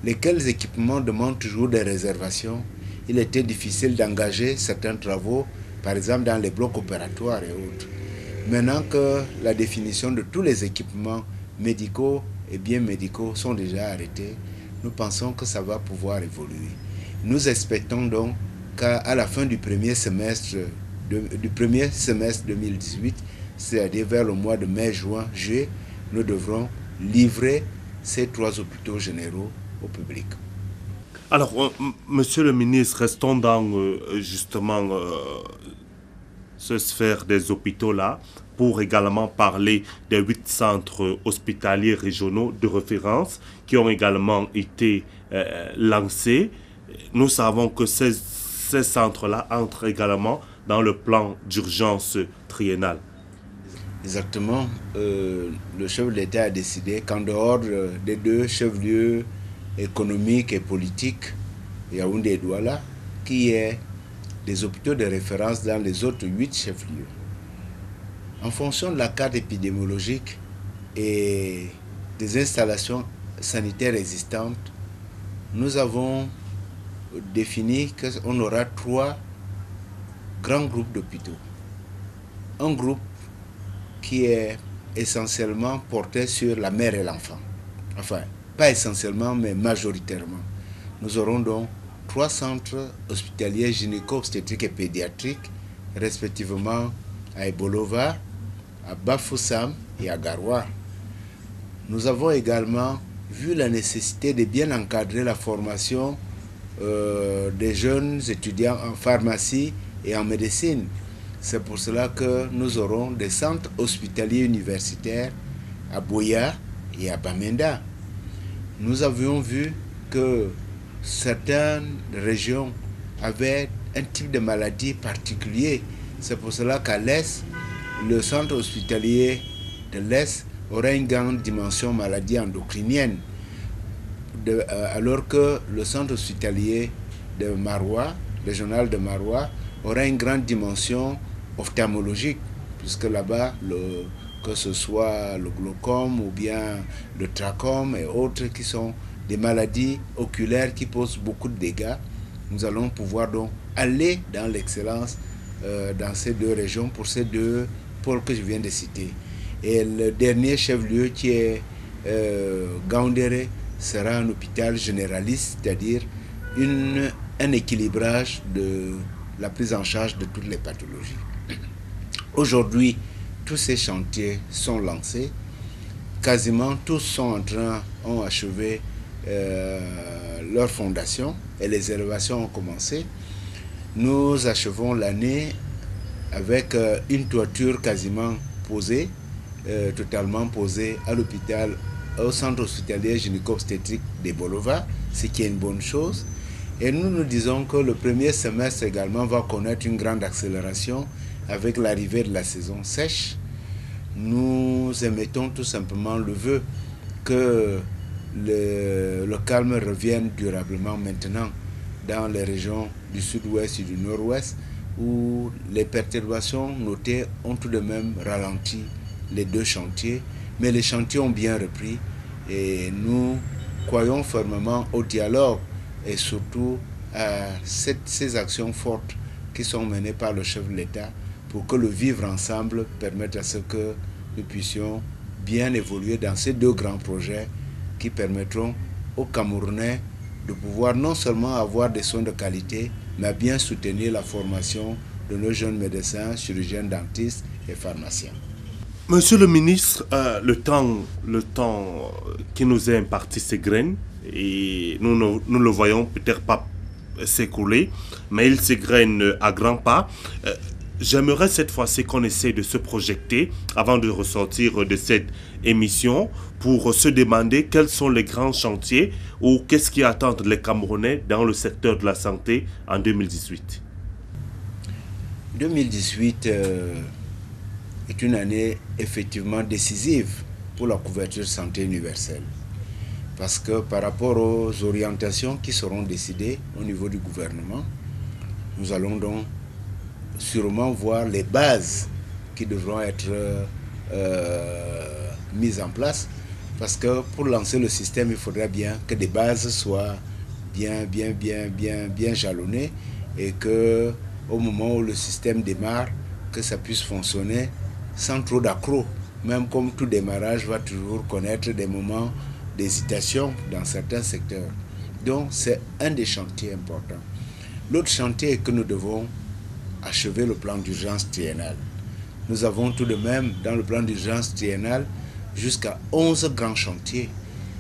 lesquels équipements demandent toujours des réservations, il était difficile d'engager certains travaux, par exemple dans les blocs opératoires et autres. Maintenant que la définition de tous les équipements médicaux et biens médicaux sont déjà arrêtés, nous pensons que ça va pouvoir évoluer. Nous expectons donc qu'à la fin du premier semestre 2018, c'est-à-dire vers le mois de mai, juin, juillet, nous devrons livrer ces 3 hôpitaux généraux au public. Alors, monsieur le ministre, restons dans justement ce sphère des hôpitaux-là pour également parler des 8 centres hospitaliers régionaux de référence qui ont également été lancés. Nous savons que ces centres-là entrent également dans le plan d'urgence triennal. Exactement. Le chef de l'État a décidé qu'en dehors des 2 chefs-lieux économiques et politiques, Yaoundé et Douala, qu'il y ait des hôpitaux de référence dans les autres 8 chefs-lieux. En fonction de la carte épidémiologique et des installations sanitaires existantes, nous avons défini qu'on aura 3 grands groupes d'hôpitaux. Un groupe qui est essentiellement porté sur la mère et l'enfant. Enfin, pas essentiellement, mais majoritairement. Nous aurons donc 3 centres hospitaliers gynéco-obstétriques et pédiatriques, respectivement à Ebolova, à Bafoussam et à Garoua. Nous avons également vu la nécessité de bien encadrer la formation des jeunes étudiants en pharmacie et en médecine. C'est pour cela que nous aurons des centres hospitaliers universitaires à Boya et à Bamenda. Nous avions vu que certaines régions avaient un type de maladie particulier. C'est pour cela qu'à l'Est, le centre hospitalier de l'Est aurait une grande dimension maladie endocrinienne, alors que le centre hospitalier de Maroua, régional de Maroua, aurait une grande dimension ophtalmologique, puisque là-bas, que ce soit le glaucome ou bien le trachome et autres qui sont des maladies oculaires qui posent beaucoup de dégâts, nous allons pouvoir donc aller dans l'excellence dans ces 2 régions pour ces 2 pôles que je viens de citer. Et le dernier chef-lieu qui est Gaoundéré sera un hôpital généraliste, c'est-à-dire un équilibrage de la prise en charge de toutes les pathologies. Aujourd'hui, tous ces chantiers sont lancés. Quasiment tous ont achevé leur fondation et les élévations ont commencé. Nous achevons l'année avec une toiture quasiment posée, totalement posée à l'hôpital, au centre hospitalier gynéco-obstétrique d'Ebolova, ce qui est une bonne chose. Et nous disons que le premier semestre également va connaître une grande accélération avec l'arrivée de la saison sèche. Nous émettons tout simplement le vœu que le calme revienne durablement maintenant dans les régions du sud-ouest et du nord-ouest, où les perturbations notées ont tout de même ralenti les 2 chantiers, mais les chantiers ont bien repris et nous croyons fermement au dialogue et surtout à ces actions fortes qui sont menées par le chef de l'État pour que le vivre ensemble permette à ce que nous puissions bien évoluer dans ces 2 grands projets qui permettront aux Camerounais de pouvoir non seulement avoir des soins de qualité, mais bien soutenir la formation de nos jeunes médecins, chirurgiens, dentistes et pharmaciens. Monsieur le ministre, le temps qui nous est imparti s'égrène et nous ne le voyons peut-être pas s'écouler, mais il s'égrène à grands pas. J'aimerais cette fois-ci qu'on essaie de se projeter avant de ressortir de cette émission pour se demander quels sont les grands chantiers ou qu'est-ce qui attend les Camerounais dans le secteur de la santé en 2018. 2018 est une année effectivement décisive pour la couverture santé universelle. Parce que par rapport aux orientations qui seront décidées au niveau du gouvernement, nous allons donc sûrement voir les bases qui devront être mises en place. Parce que pour lancer le système, il faudra bien que des bases soient bien jalonnées et que au moment où le système démarre, que ça puisse fonctionner sans trop d'accrocs. Même comme tout démarrage va toujours connaître des moments d'hésitation dans certains secteurs. Donc c'est un des chantiers importants. L'autre chantier est que nous devons achever le plan d'urgence triennal. Nous avons tout de même, dans le plan d'urgence triennal, jusqu'à 11 grands chantiers.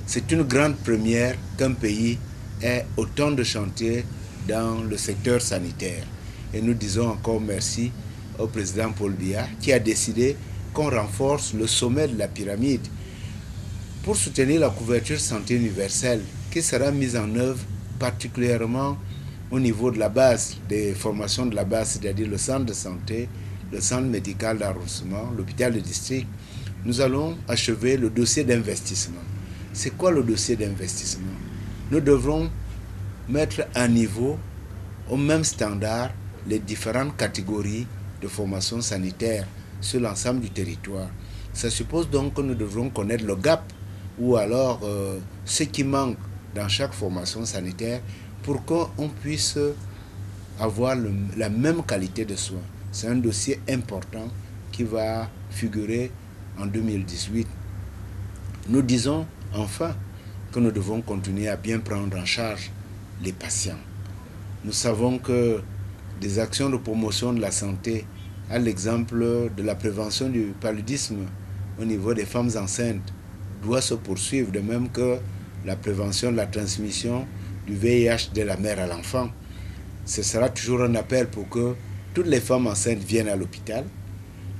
C'est une grande première qu'un pays ait autant de chantiers dans le secteur sanitaire. Et nous disons encore merci au président Paul Biya qui a décidé qu'on renforce le sommet de la pyramide pour soutenir la couverture santé universelle qui sera mise en œuvre particulièrement au niveau de la base, des formations de la base, c'est-à-dire le centre de santé, le centre médical d'arrondissement, l'hôpital de district. Nous allons achever le dossier d'investissement. C'est quoi le dossier d'investissement? Nous devrons mettre à niveau, au même standard, les différentes catégories de formation sanitaire sur l'ensemble du territoire. Ça suppose donc que nous devrons connaître le gap ou alors ce qui manque dans chaque formation sanitaire pour qu'on puisse avoir la même qualité de soins. C'est un dossier important qui va figurer en 2018. Nous disons enfin que nous devons continuer à bien prendre en charge les patients. Nous savons que des actions de promotion de la santé, à l'exemple de la prévention du paludisme au niveau des femmes enceintes, doit se poursuivre, de même que la prévention de la transmission du VIH de la mère à l'enfant. Ce sera toujours un appel pour que toutes les femmes enceintes viennent à l'hôpital.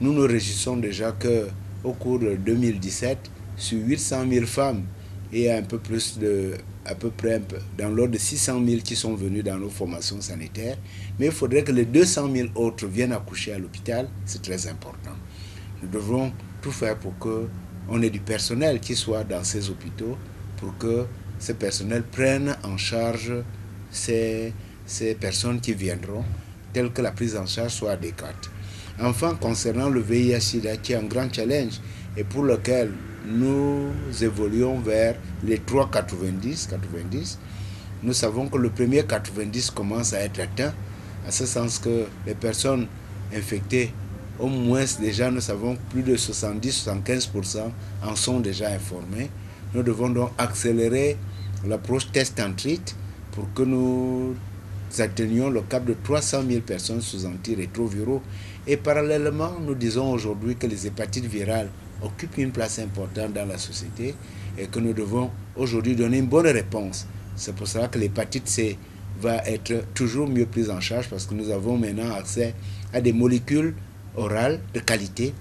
Nous nous réjouissons déjà qu'au cours de 2017, sur 800 000 femmes, et un peu plus à peu près dans l'ordre de 600 000 qui sont venus dans nos formations sanitaires. Mais il faudrait que les 200 000 autres viennent accoucher à l'hôpital. C'est très important. Nous devrons tout faire pour qu'on ait du personnel qui soit dans ces hôpitaux, pour que ces personnels prennent en charge ces personnes qui viendront, telle que la prise en charge soit adéquate. Enfin, concernant le VIH-Sida, qui est un grand challenge et pour lequel nous évoluons vers les 3,90, nous savons que le premier 90 commence à être atteint, à ce sens que les personnes infectées, au moins déjà nous savons plus de 70-75% en sont déjà informés. Nous devons donc accélérer l'approche test and treat pour que nous atteignions le cap de 300 000 personnes sous antirétroviraux. Et parallèlement, nous disons aujourd'hui que les hépatites virales occupent une place importante dans la société et que nous devons aujourd'hui donner une bonne réponse. C'est pour cela que l'hépatite C va être toujours mieux prise en charge parce que nous avons maintenant accès à des molécules orales de qualité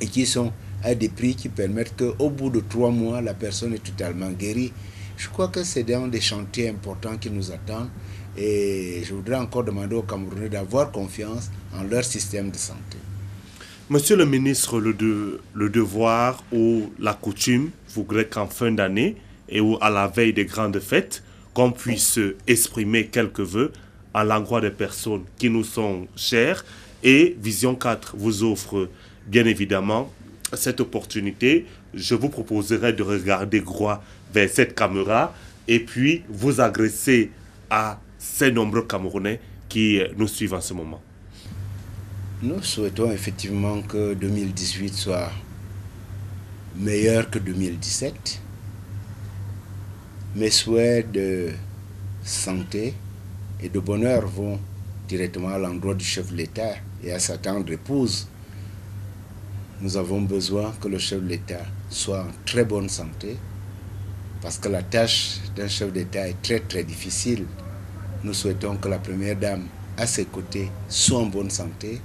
et qui sont à des prix qui permettent qu'au bout de 3 mois, la personne est totalement guérie. Je crois que c'est dans des chantiers importants qui nous attendent et je voudrais encore demander aux Camerounais d'avoir confiance en leur système de santé. Monsieur le ministre, le devoir ou la coutume voudrait qu'en fin d'année et ou à la veille des grandes fêtes, qu'on puisse exprimer quelques vœux à l'endroit des personnes qui nous sont chères. Et Vision 4 vous offre bien évidemment cette opportunité. Je vous proposerai de regarder droit vers cette caméra et puis vous adresser à ces nombreux Camerounais qui nous suivent en ce moment. Nous souhaitons effectivement que 2018 soit meilleur que 2017. Mes souhaits de santé et de bonheur vont directement à l'endroit du chef de l'État et à sa tendre épouse. Nous avons besoin que le chef de l'État soit en très bonne santé parce que la tâche d'un chef d'État est très très difficile. Nous souhaitons que la première dame à ses côtés soit en bonne santé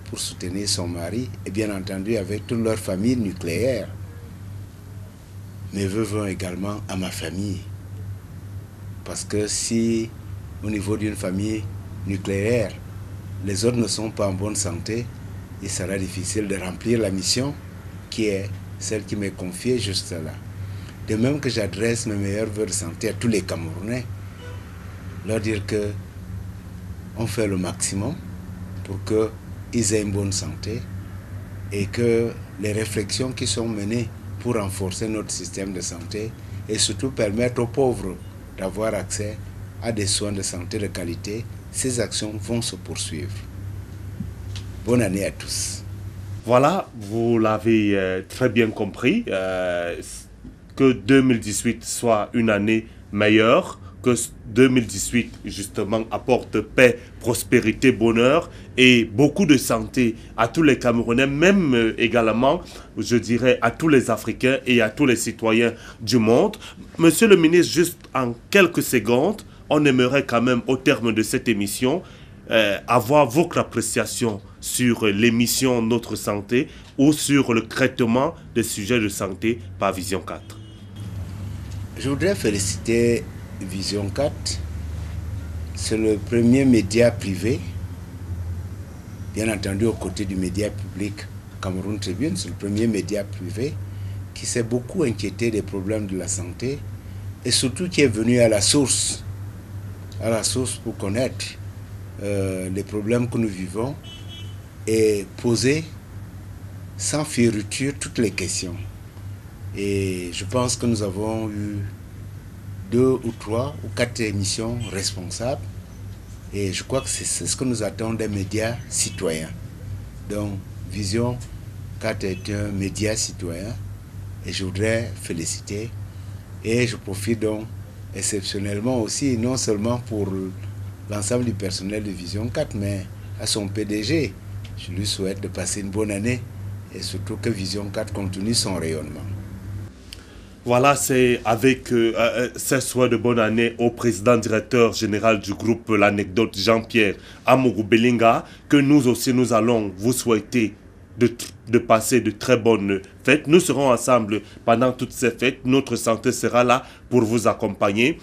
pour soutenir son mari et bien entendu avec toute leur famille nucléaire. Mes vœux vont également à ma famille parce que si au niveau d'une famille nucléaire, les autres ne sont pas en bonne santé, il sera difficile de remplir la mission qui est celle qui m'est confiée juste là. De même que j'adresse mes meilleurs vœux de santé à tous les Camerounais, leur dire qu'on fait le maximum pour qu'ils aient une bonne santé et que les réflexions qui sont menées pour renforcer notre système de santé et surtout permettre aux pauvres d'avoir accès à des soins de santé de qualité, ces actions vont se poursuivre. Bonne année à tous. Voilà, vous l'avez très bien compris, que 2018 soit une année meilleure que 2018 justement apporte paix, prospérité, bonheur et beaucoup de santé à tous les Camerounais, même également, je dirais, à tous les Africains et à tous les citoyens du monde. Monsieur le ministre, juste en quelques secondes, on aimerait quand même, au terme de cette émission, avoir votre appréciation sur l'émission Notre Santé ou sur le traitement des sujets de santé par Vision 4. Je voudrais féliciter Vision 4. C'est le premier média privé, bien entendu aux côtés du média public Cameroun Tribune, c'est le premier média privé qui s'est beaucoup inquiété des problèmes de la santé et surtout qui est venu à la source pour connaître les problèmes que nous vivons et poser sans fioriture toutes les questions. Et je pense que nous avons eu 2 ou 3 ou 4 émissions responsables. Et je crois que c'est ce que nous attendons des médias citoyens. Donc, Vision 4 est un média citoyen. Et je voudrais féliciter. Et je profite donc exceptionnellement aussi, non seulement pour l'ensemble du personnel de Vision 4, mais à son PDG. Je lui souhaite de passer une bonne année. Et surtout que Vision 4 continue son rayonnement. Voilà, c'est avec ces souhaits de bonne année au président directeur général du groupe L'Anecdote, Jean-Pierre Amourou Belinga, que nous aussi nous allons vous souhaiter de passer de très bonnes fêtes. Nous serons ensemble pendant toutes ces fêtes. Notre santé sera là pour vous accompagner.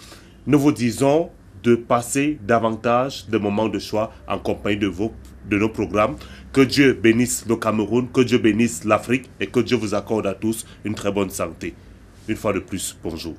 Nous vous disons de passer davantage de moments de choix en compagnie de nos programmes. Que Dieu bénisse le Cameroun, que Dieu bénisse l'Afrique et que Dieu vous accorde à tous une très bonne santé. Une fois de plus, bonjour.